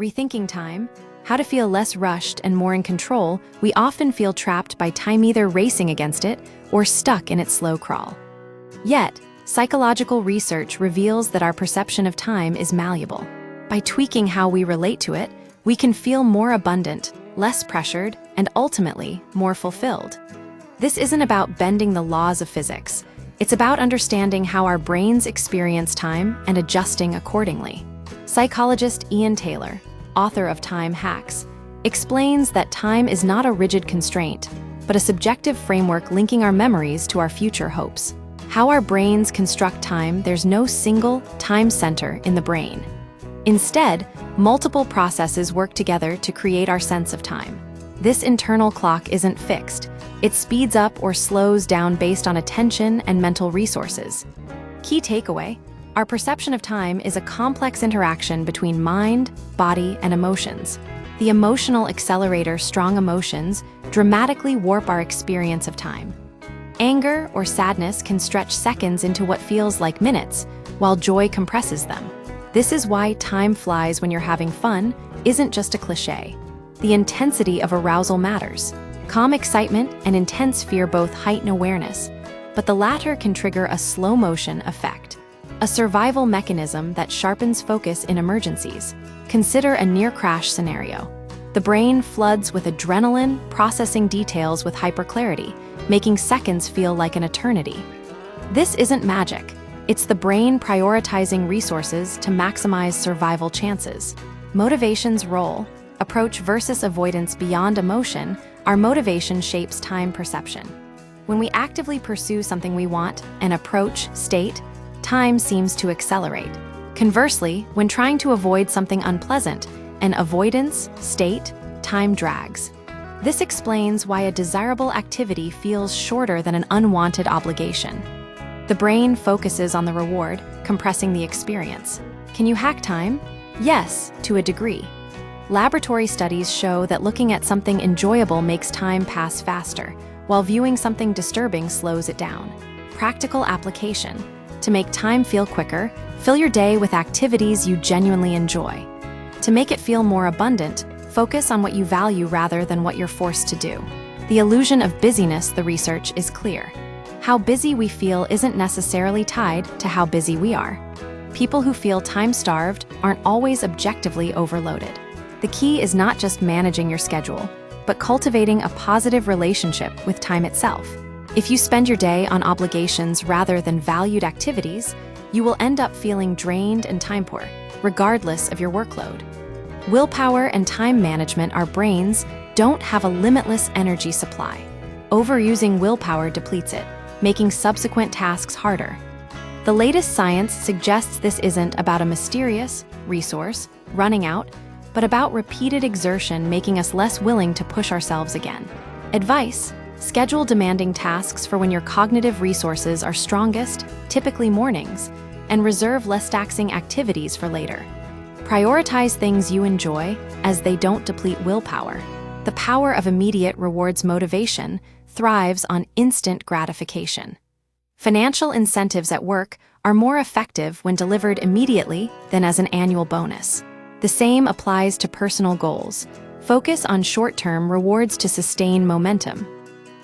Rethinking time, how to feel less rushed and more in control. We often feel trapped by time, either racing against it or stuck in its slow crawl. Yet, psychological research reveals that our perception of time is malleable. By tweaking how we relate to it, we can feel more abundant, less pressured, and ultimately more fulfilled. This isn't about bending the laws of physics. It's about understanding how our brains experience time and adjusting accordingly. Psychologist Ian Taylor, author of Time Hacks, explains that time is not a rigid constraint, but a subjective framework linking our memories to our future hopes. How our brains construct time: there's no single time center in the brain. Instead, multiple processes work together to create our sense of time. This internal clock isn't fixed. It speeds up or slows down based on attention and mental resources. Key takeaway: our perception of time is a complex interaction between mind, body, and emotions. The emotional accelerator, strong emotions, dramatically warp our experience of time. Anger or sadness can stretch seconds into what feels like minutes, while joy compresses them. This is why time flies when you're having fun isn't just a cliche. The intensity of arousal matters. Calm excitement and intense fear both heighten awareness, but the latter can trigger a slow-motion effect, a survival mechanism that sharpens focus in emergencies. Consider a near-crash scenario. The brain floods with adrenaline, processing details with hyperclarity, making seconds feel like an eternity. This isn't magic. It's the brain prioritizing resources to maximize survival chances. Motivation's role: approach versus avoidance. Beyond emotion, our motivation shapes time perception. When we actively pursue something we want, an approach, state, time seems to accelerate. Conversely, when trying to avoid something unpleasant, an avoidance, state, time drags. This explains why a desirable activity feels shorter than an unwanted obligation. The brain focuses on the reward, compressing the experience. Can you hack time? Yes, to a degree. Laboratory studies show that looking at something enjoyable makes time pass faster, while viewing something disturbing slows it down. Practical application: to make time feel quicker, fill your day with activities you genuinely enjoy. To make it feel more abundant, focus on what you value rather than what you're forced to do. The illusion of busyness: the research is clear. How busy we feel isn't necessarily tied to how busy we are. People who feel time-starved aren't always objectively overloaded. The key is not just managing your schedule, but cultivating a positive relationship with time itself. If you spend your day on obligations rather than valued activities, you will end up feeling drained and time-poor, regardless of your workload. Willpower and time management: our brains don't have a limitless energy supply. Overusing willpower depletes it, making subsequent tasks harder. The latest science suggests this isn't about a mysterious resource running out, but about repeated exertion making us less willing to push ourselves again. Advice: schedule demanding tasks for when your cognitive resources are strongest, typically mornings, and reserve less taxing activities for later. Prioritize things you enjoy, as they don't deplete willpower. The power of immediate rewards: motivation thrives on instant gratification. Financial incentives at work are more effective when delivered immediately than as an annual bonus. The same applies to personal goals. Focus on short-term rewards to sustain momentum.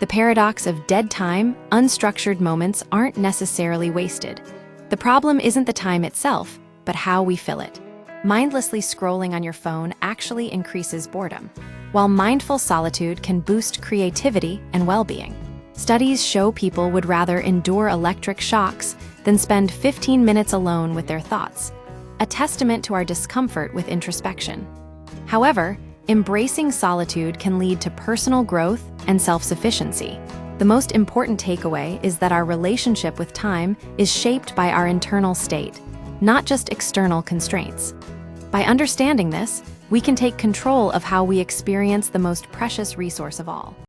The paradox of dead time: unstructured moments aren't necessarily wasted. The problem isn't the time itself, but how we fill it. Mindlessly scrolling on your phone actually increases boredom, while mindful solitude can boost creativity and well-being. Studies show people would rather endure electric shocks than spend 15 minutes alone with their thoughts, a testament to our discomfort with introspection. However, embracing solitude can lead to personal growth and self-sufficiency. The most important takeaway is that our relationship with time is shaped by our internal state, not just external constraints. By understanding this, we can take control of how we experience the most precious resource of all.